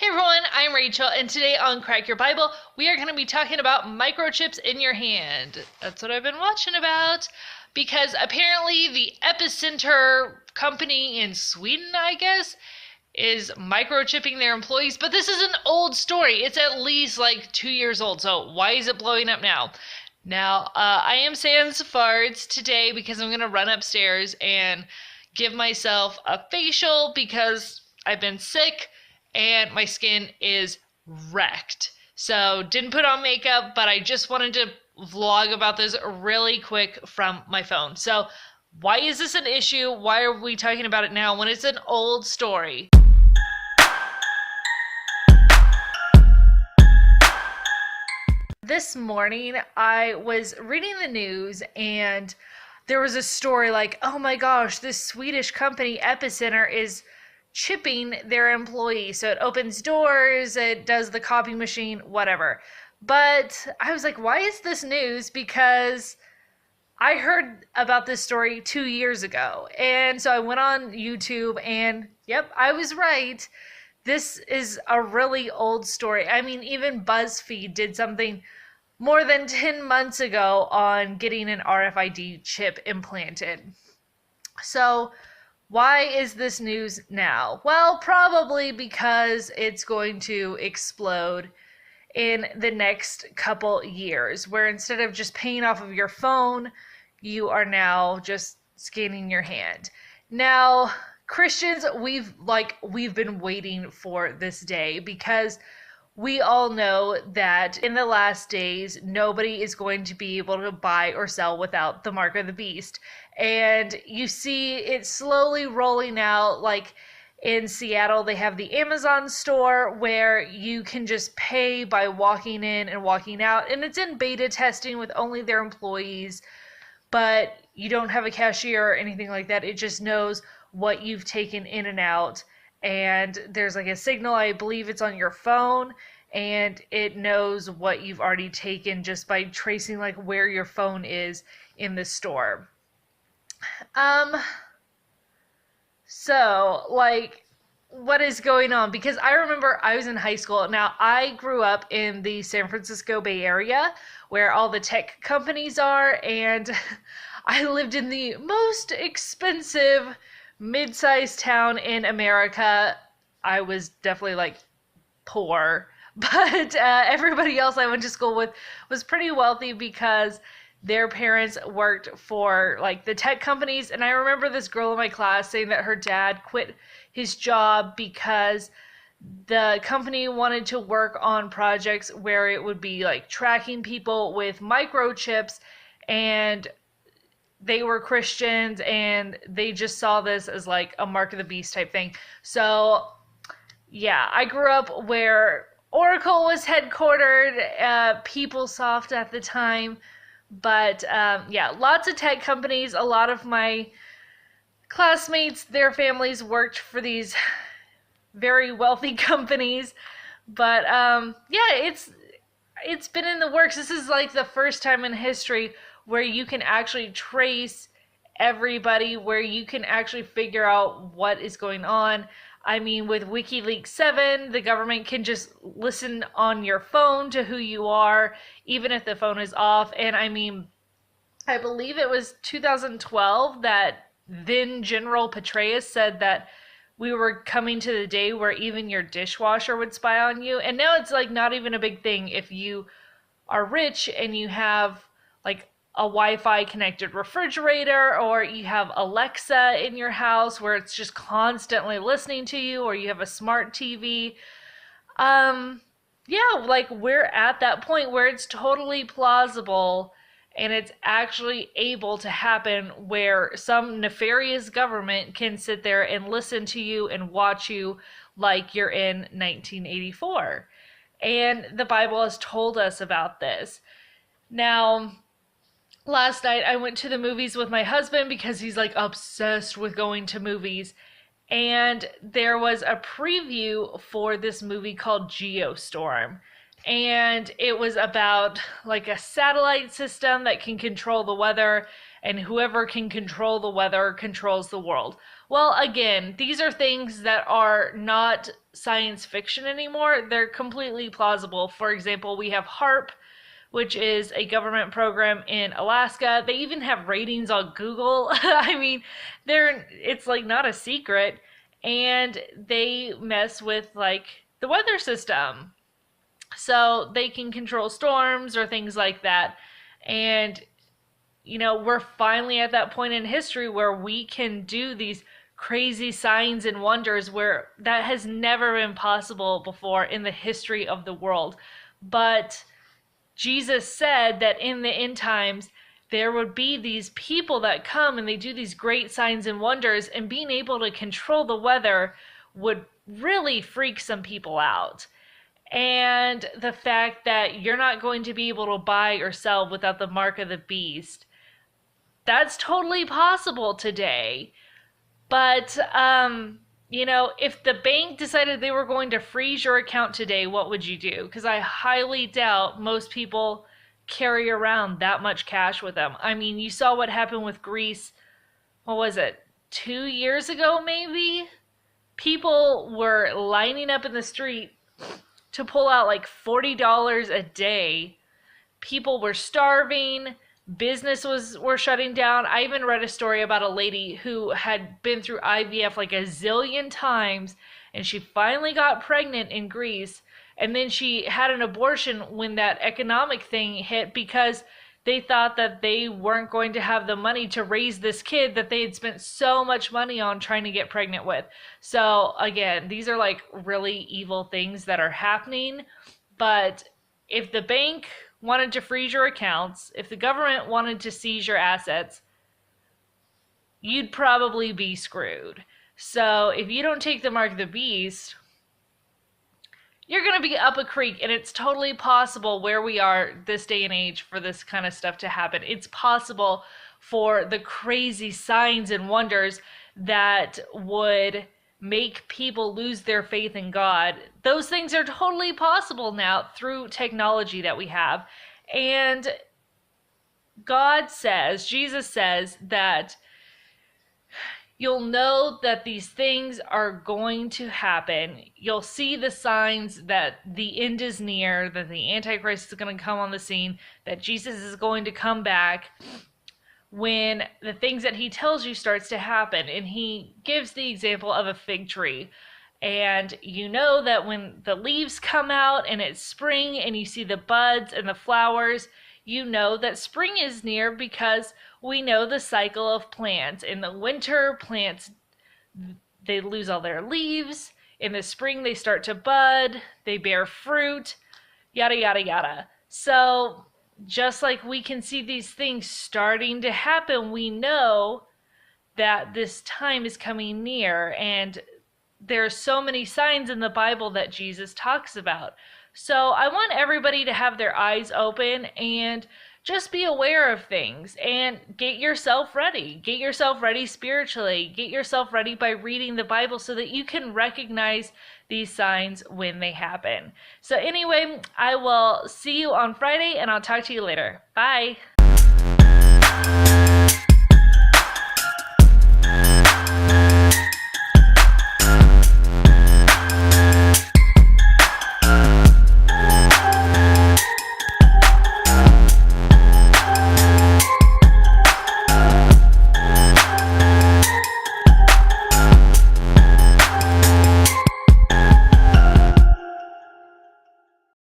Hey everyone, I'm Rachel, and today on Crack Your Bible, we are going to be talking about microchips in your hand. That's what I've been watching about, because apparently the Epicenter company in Sweden, I guess, is microchipping their employees, but this is an old story. It's at least like 2 years old, so why is it blowing up now? Now, I am saying some farts today because I'm going to run upstairs and give myself a facial because I've been sick and my skin is wrecked. So didn't put on makeup, but I just wanted to vlog about this really quick from my phone. So why is this an issue? Why are we talking about it now when it's an old story? This morning I was reading the news and there was a story like, oh my gosh, this Swedish company Epicenter is chipping their employees. So it opens doors, it does the copy machine, whatever. But I was like, why is this news? Because I heard about this story 2 years ago. And so I went on YouTube and yep, I was right. This is a really old story. I mean, even BuzzFeed did something more than 10 months ago on getting an RFID chip implanted. So why is this news now? Well, probably because it's going to explode in the next couple years, where instead of just paying off of your phone, you are now just scanning your hand. Now, Christians, we've been waiting for this day because we all know that in the last days, nobody is going to be able to buy or sell without the mark of the beast. And you see it slowly rolling out. Like in Seattle, they have the Amazon store where you can just pay by walking in and walking out. And it's in beta testing with only their employees, but you don't have a cashier or anything like that. It just knows what you've taken in and out. And there's like a signal, I believe it's on your phone, and it knows what you've already taken just by tracing like where your phone is in the store. So like, what is going on? Because I remember I was in high school. Now, I grew up in the San Francisco Bay Area where all the tech companies are, and I lived in the most expensive mid-sized town in America. I was definitely like poor, but everybody else I went to school with was pretty wealthy because their parents worked for like the tech companies. And I remember this girl in my class saying that her dad quit his job because the company wanted to work on projects where it would be like tracking people with microchips, and they were Christians and they just saw this as like a mark of the beast type thing. So yeah, I grew up where Oracle was headquartered, PeopleSoft at the time. But yeah, lots of tech companies. A lot of my classmates, their families worked for these very wealthy companies. But yeah, it's been in the works. This is like the first time in history where you can actually trace everybody, where you can actually figure out what is going on. I mean, with WikiLeaks 7, the government can just listen on your phone to who you are, even if the phone is off. And I mean, I believe it was 2012 that then General Petraeus said that we were coming to the day where even your dishwasher would spy on you. And now it's like not even a big thing if you are rich and you have like a Wi-Fi connected refrigerator, or you have Alexa in your house where it's just constantly listening to you, or you have a smart TV. Yeah, like we're at that point where it's totally plausible and it's actually able to happen, where some nefarious government can sit there and listen to you and watch you like you're in 1984. And the Bible has told us about this. Now, last night I went to the movies with my husband because he's like obsessed with going to movies. And there was a preview for this movie called Geostorm. And it was about like a satellite system that can control the weather, and whoever can control the weather controls the world. Well, again, these are things that are not science fiction anymore. They're completely plausible. For example, we have HARP, which is a government program in Alaska. They even have ratings on Google. I mean, it's like not a secret. And they mess with like the weather system. So they can control storms or things like that. And we're finally at that point in history where we can do these crazy signs and wonders where that has never been possible before in the history of the world. But Jesus said that in the end times, there would be these people that come and they do these great signs and wonders, and being able to control the weather would really freak some people out. And the fact that you're not going to be able to buy or sell without the mark of the beast, that's totally possible today. But, if the bank decided they were going to freeze your account today, what would you do? Because I highly doubt most people carry around that much cash with them. I mean, you saw what happened with Greece. What was it? 2 years ago, maybe? People were lining up in the street to pull out like $40 a day. People were starving. Were shutting down. I even read a story about a lady who had been through IVF like a zillion times, and she finally got pregnant in Greece, and then she had an abortion when that economic thing hit because they thought that they weren't going to have the money to raise this kid that they had spent so much money on trying to get pregnant with. So again, these are like really evil things that are happening. But if the bank wanted to freeze your accounts, if the government wanted to seize your assets, you'd probably be screwed. So if you don't take the mark of the beast, you're going to be up a creek, and it's totally possible where we are this day and age for this kind of stuff to happen. It's possible for the crazy signs and wonders that would make people lose their faith in God. Those things are totally possible now through technology that we have. And Jesus says that you'll know that these things are going to happen. You'll see the signs that the end is near, that the Antichrist is going to come on the scene, that Jesus is going to come back when the things that he tells you starts to happen. And he gives the example of a fig tree. And you know that when the leaves come out and it's spring and you see the buds and the flowers, you know that spring is near because we know the cycle of plants. In the winter, plants, they lose all their leaves. In the spring, they start to bud, they bear fruit, yada, yada, yada. So just like we can see these things starting to happen, we know that this time is coming near. And there are so many signs in the Bible that Jesus talks about. So I want everybody to have their eyes open and just be aware of things and get yourself ready. Get yourself ready spiritually. Get yourself ready by reading the Bible so that you can recognize these signs when they happen. So anyway, I will see you on Friday, and I'll talk to you later. Bye.